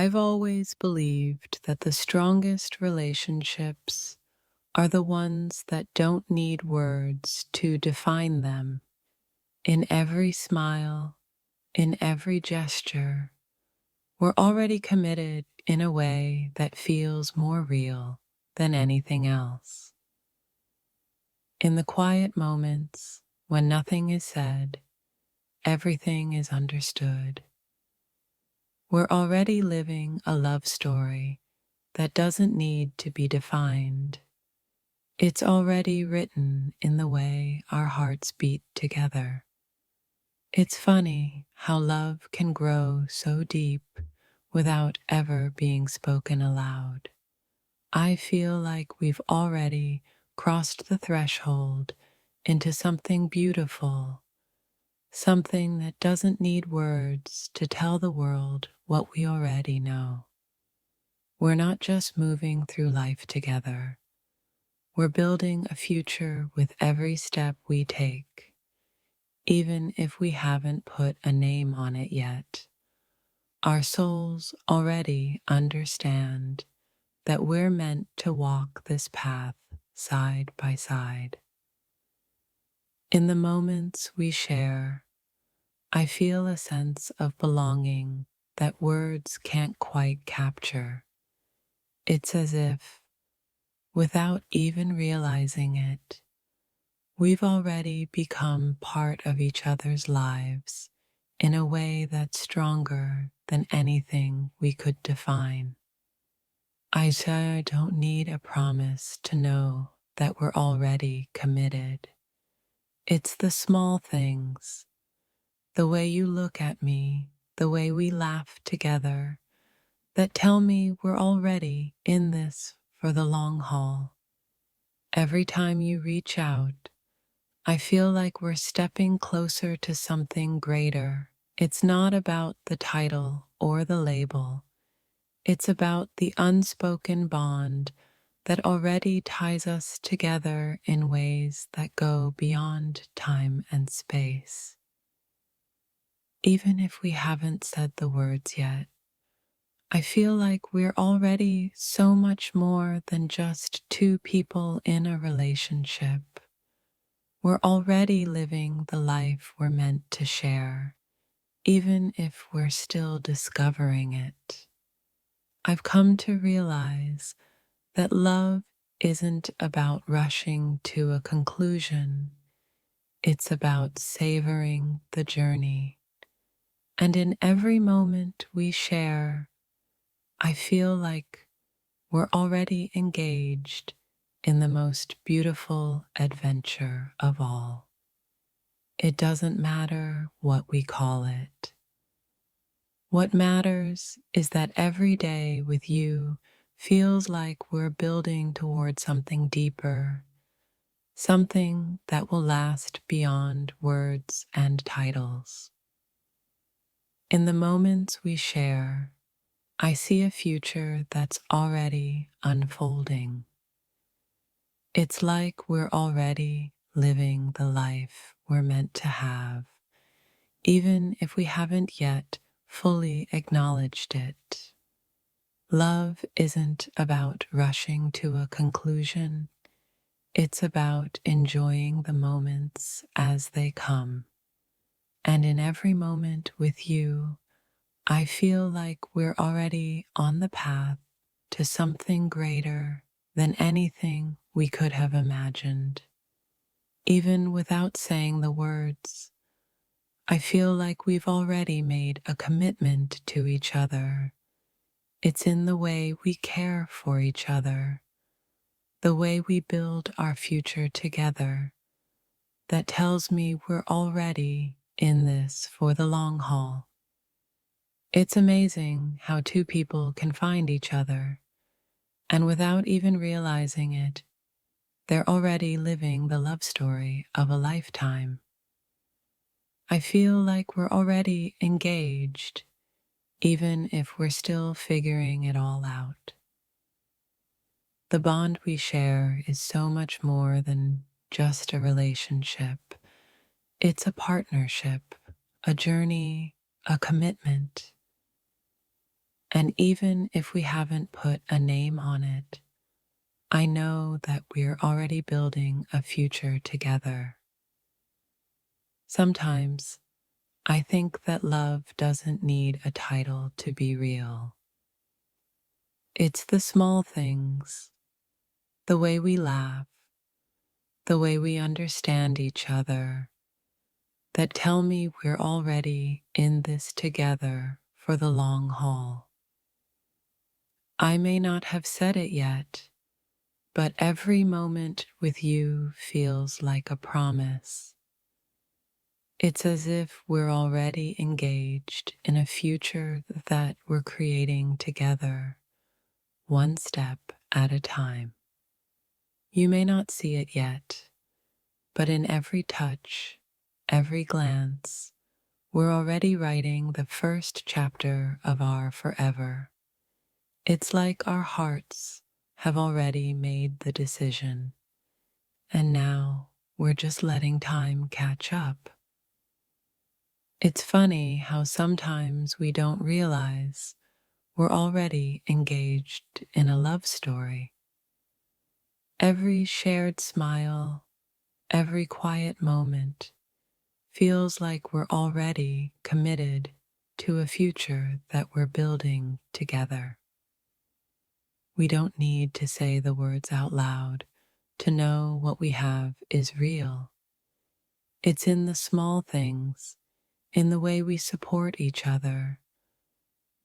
I've always believed that the strongest relationships are the ones that don't need words to define them. In every smile, in every gesture, we're already committed in a way that feels more real than anything else. In the quiet moments when nothing is said, everything is understood. We're already living a love story that doesn't need to be defined. It's already written in the way our hearts beat together. It's funny how love can grow so deep without ever being spoken aloud. I feel like we've already crossed the threshold into something beautiful, something that doesn't need words to tell the world what we already know. We're not just moving through life together. We're building a future with every step we take, even if we haven't put a name on it yet. Our souls already understand that we're meant to walk this path side by side. In the moments we share, I feel a sense of belonging that words can't quite capture. It's as if, without even realizing it, we've already become part of each other's lives in a way that's stronger than anything we could define. I don't need a promise to know that we're already committed. It's the small things, the way you look at me, the way we laugh together, that tell me we're already in this for the long haul. Every time you reach out, I feel like we're stepping closer to something greater. It's not about the title or the label. It's about the unspoken bond that already ties us together in ways that go beyond time and space. Even if we haven't said the words yet, I feel like we're already so much more than just two people in a relationship. We're already living the life we're meant to share, even if we're still discovering it. I've come to realize that love isn't about rushing to a conclusion. It's about savoring the journey. And in every moment we share, I feel like we're already engaged in the most beautiful adventure of all. It doesn't matter what we call it. What matters is that every day with you feels like we're building toward something deeper, something that will last beyond words and titles. In the moments we share, I see a future that's already unfolding. It's like we're already living the life we're meant to have, even if we haven't yet fully acknowledged it. Love isn't about rushing to a conclusion. It's about enjoying the moments as they come. And in every moment with you, I feel like we're already on the path to something greater than anything we could have imagined. Even without saying the words, I feel like we've already made a commitment to each other. It's in the way we care for each other, the way we build our future together, that tells me we're already in this for the long haul. It's amazing how two people can find each other, and without even realizing it, they're already living the love story of a lifetime. I feel like we're already engaged, even if we're still figuring it all out. The bond we share is so much more than just a relationship. It's a partnership, a journey, a commitment. And even if we haven't put a name on it, I know that we're already building a future together. Sometimes I think that love doesn't need a title to be real. It's the small things, the way we laugh, the way we understand each other, that tell me we're already in this together for the long haul. I may not have said it yet, but every moment with you feels like a promise. It's as if we're already engaged in a future that we're creating together, one step at a time. You may not see it yet, but in every touch, every glance, we're already writing the first chapter of our forever. It's like our hearts have already made the decision, and now we're just letting time catch up. It's funny how sometimes we don't realize we're already engaged in a love story. Every shared smile, every quiet moment feels like we're already committed to a future that we're building together. We don't need to say the words out loud to know what we have is real. It's in the small things, in the way we support each other,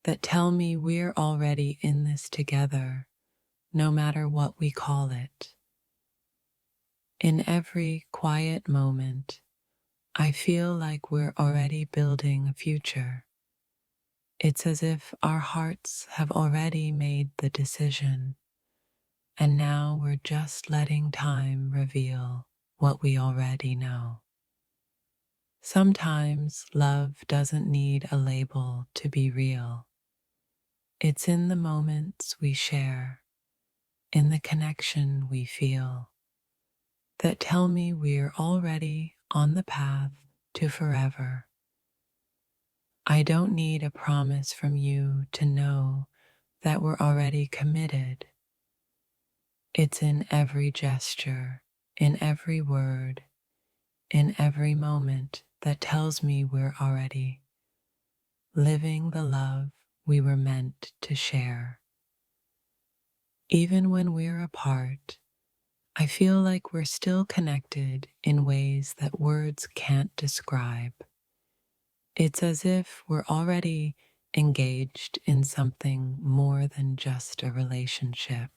that tell me we're already in this together, no matter what we call it. In every quiet moment, I feel like we're already building a future. It's as if our hearts have already made the decision, and now we're just letting time reveal what we already know. Sometimes love doesn't need a label to be real. It's in the moments we share, in the connection we feel, that tell me we're already on the path to forever. I don't need a promise from you to know that we're already committed. It's in every gesture, in every word, in every moment that tells me we're already living the love we were meant to share. Even when we're apart, I feel like we're still connected in ways that words can't describe. It's as if we're already engaged in something more than just a relationship.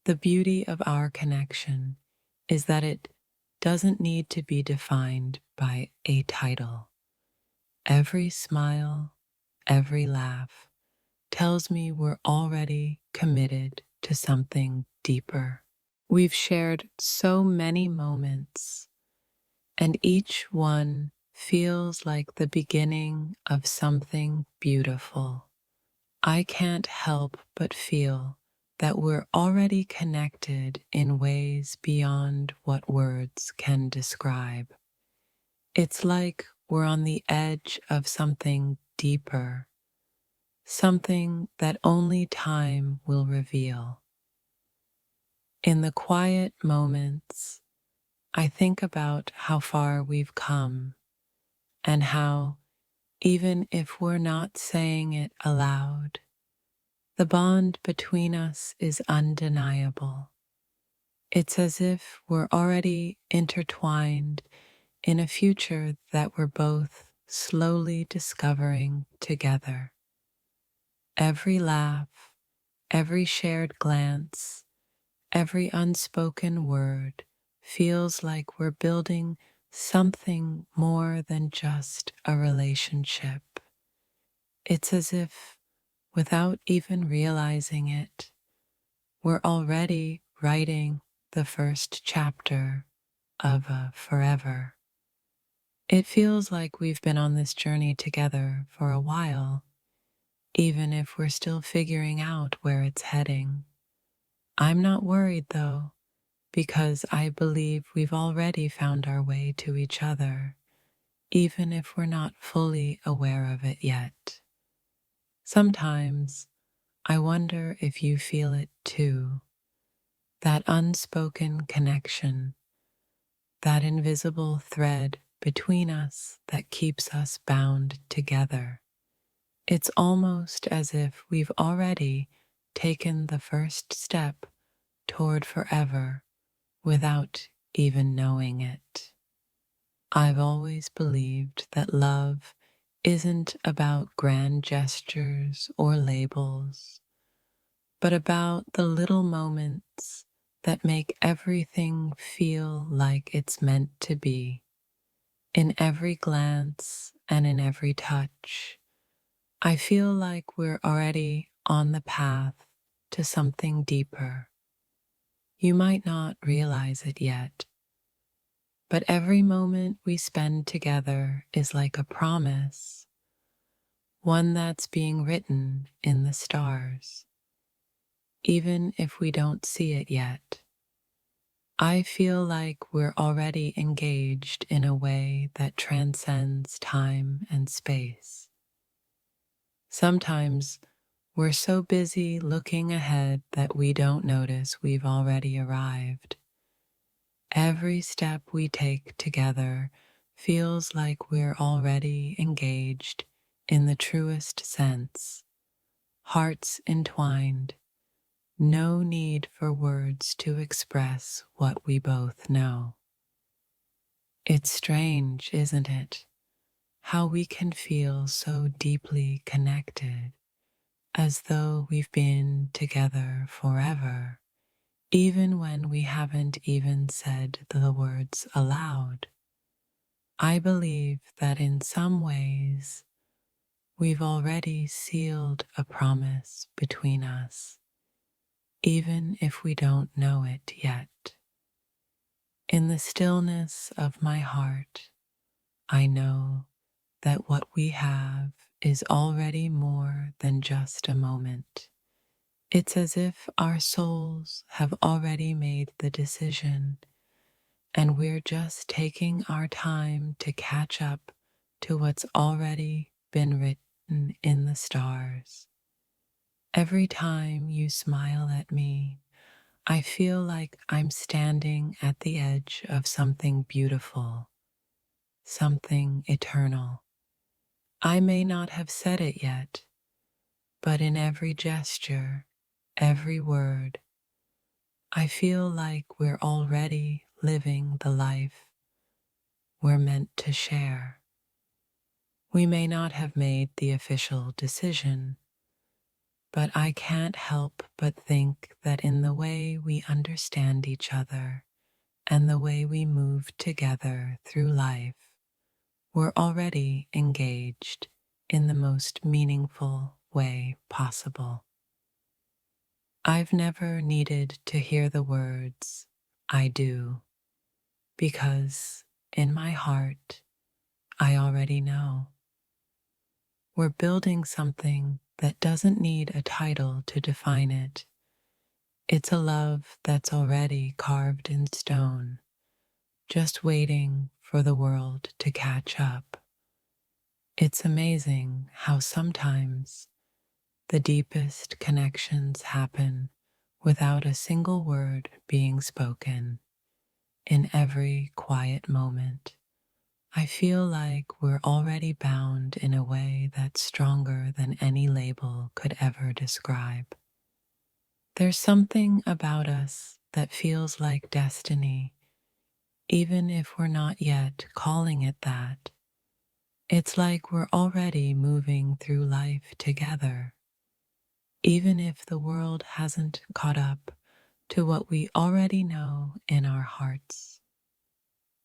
The beauty of our connection is that it doesn't need to be defined by a title. Every smile, every laugh tells me we're already committed to something deeper. We've shared so many moments, and each one feels like the beginning of something beautiful. I can't help but feel that we're already connected in ways beyond what words can describe. It's like we're on the edge of something deeper, something that only time will reveal. In the quiet moments, I think about how far we've come and how, even if we're not saying it aloud, the bond between us is undeniable. It's as if we're already intertwined in a future that we're both slowly discovering together. Every laugh, every shared glance, every unspoken word feels like we're building something more than just a relationship. It's as if, without even realizing it, we're already writing the first chapter of a forever. It feels like we've been on this journey together for a while, even if we're still figuring out where it's heading. I'm not worried though, because I believe we've already found our way to each other, even if we're not fully aware of it yet. Sometimes I wonder if you feel it too, that unspoken connection, that invisible thread between us that keeps us bound together. It's almost as if we've already taken the first step toward forever without even knowing it. I've always believed that love isn't about grand gestures or labels, but about the little moments that make everything feel like it's meant to be. In every glance and in every touch, I feel like we're already on the path to something deeper. You might not realize it yet, but every moment we spend together is like a promise, one that's being written in the stars, even if we don't see it yet. I feel like we're already engaged in a way that transcends time and space. Sometimes we're so busy looking ahead that we don't notice we've already arrived. Every step we take together feels like we're already engaged in the truest sense, hearts entwined, no need for words to express what we both know. It's strange, isn't it, how we can feel so deeply connected, as though we've been together forever, even when we haven't even said the words aloud. I believe that in some ways, we've already sealed a promise between us, even if we don't know it yet. In the stillness of my heart, I know that what we have is already more than just a moment. It's as if our souls have already made the decision, and we're just taking our time to catch up to what's already been written in the stars. Every time you smile at me, I feel like I'm standing at the edge of something beautiful, something eternal. I may not have said it yet, but in every gesture, every word, I feel like we're already living the life we're meant to share. We may not have made the official decision, but I can't help but think that in the way we understand each other and the way we move together through life, we're already engaged in the most meaningful way possible. I've never needed to hear the words, "I do," because in my heart, I already know. We're building something that doesn't need a title to define it. It's a love that's already carved in stone, just waiting for the world to catch up. It's amazing how sometimes the deepest connections happen without a single word being spoken. In every quiet moment, I feel like we're already bound in a way that's stronger than any label could ever describe. There's something about us that feels like destiny, even if we're not yet calling it that. It's like we're already moving through life together, even if the world hasn't caught up to what we already know in our hearts.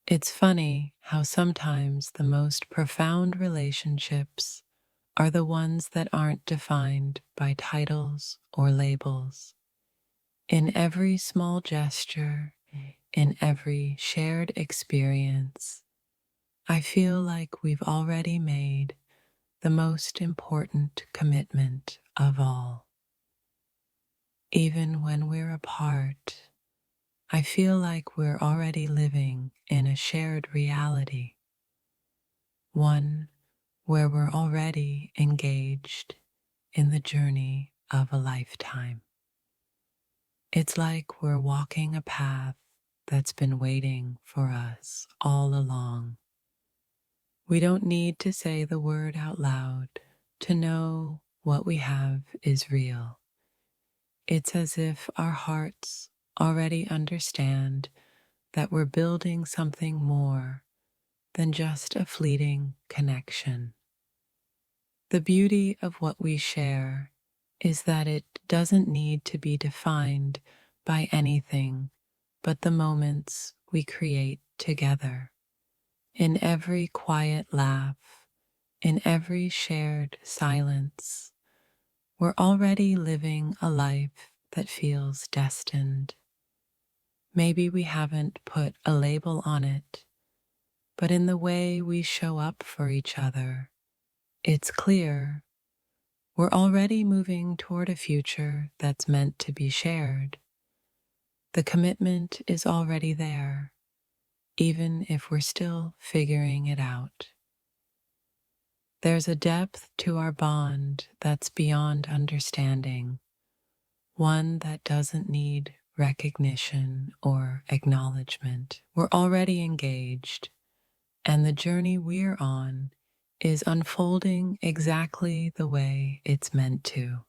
It's funny how sometimes the most profound relationships are the ones that aren't defined by titles or labels. In every small gesture, in every shared experience, I feel like we've already made the most important commitment of all. Even when we're apart, I feel like we're already living in a shared reality, one where we're already engaged in the journey of a lifetime. It's like we're walking a path that's been waiting for us all along. We don't need to say the word out loud to know what we have is real. It's as if our hearts already understand that we're building something more than just a fleeting connection. The beauty of what we share is that it doesn't need to be defined by anything but the moments we create together. In every quiet laugh, in every shared silence, we're already living a life that feels destined. Maybe we haven't put a label on it, but in the way we show up for each other, it's clear we're already moving toward a future that's meant to be shared. The commitment is already there, even if we're still figuring it out. There's a depth to our bond that's beyond understanding, one that doesn't need recognition or acknowledgement. We're already engaged, and the journey we're on is unfolding exactly the way it's meant to.